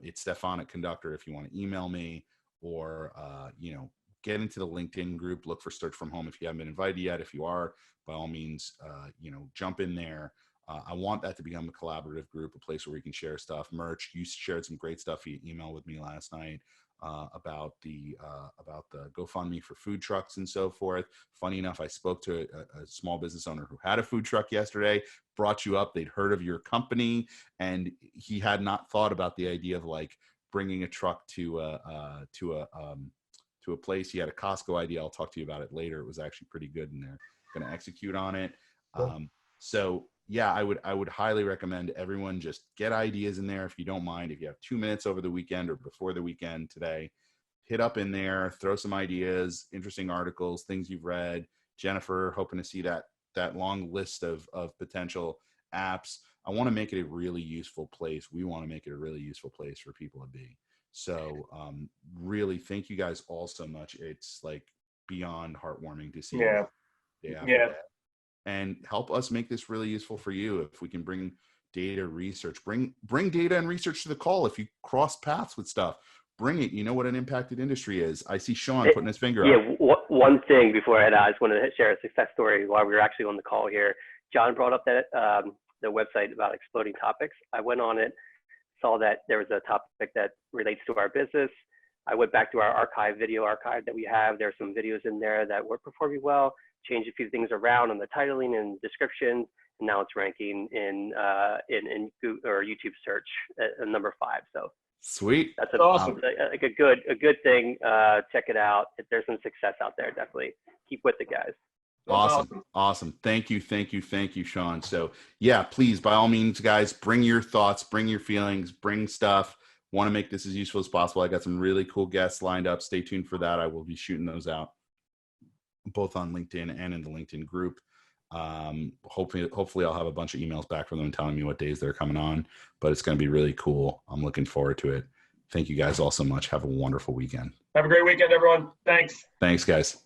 It's Stephan at Conductor if you want to email me, or, you know, get into the LinkedIn group, look for Search From Home if you haven't been invited yet. If you are, by all means, you know, jump in there. I want that to become a collaborative group, a place where we can share stuff. Merch, you shared some great stuff via email with me last night about the GoFundMe for food trucks and so forth. Funny enough, I spoke to a small business owner who had a food truck yesterday, brought you up. They'd heard of your company, and he had not thought about the idea of like bringing a truck to a place. He had a Costco idea. I'll talk to you about it later. It was actually pretty good, and they're going to execute on it. So yeah, I would highly recommend everyone just get ideas in there if you don't mind. If you have 2 minutes over the weekend or before the weekend today, hit up in there, throw some ideas, interesting articles, things you've read. Jennifer, hoping to see that long list of potential apps. I want to make it a really useful place. We want to make it a really useful place for people to be. So really, thank you guys all so much. It's like beyond heartwarming to see. Yeah. And help us make this really useful for you. If we can bring data research, bring data and research to the call. If you cross paths with stuff, bring it. You know what an impacted industry is. I see Sean putting his finger up. Yeah, one thing before I just wanted to share a success story while we were actually on the call here. John brought up that the website about exploding topics. I went on it, saw that there was a topic that relates to our business. I went back to our video archive that we have. There's some videos in there that were performing well. Changed a few things around on the titling and description, and now it's ranking in Google or YouTube search at number 5. So sweet. That's awesome. Like a good thing. Check it out. If there's some success out there, definitely keep with it, guys. Awesome. Thank you, Sean. So yeah, please, by all means, guys, bring your thoughts, bring your feelings, bring stuff. Want to make this as useful as possible. I got some really cool guests lined up. Stay tuned for that. I will be shooting those out both on LinkedIn and in the LinkedIn group. Hopefully I'll have a bunch of emails back from them telling me what days they're coming on, but it's going to be really cool. I'm looking forward to it. Thank you guys all so much. Have a wonderful weekend. Have a great weekend, everyone. Thanks. Thanks, guys.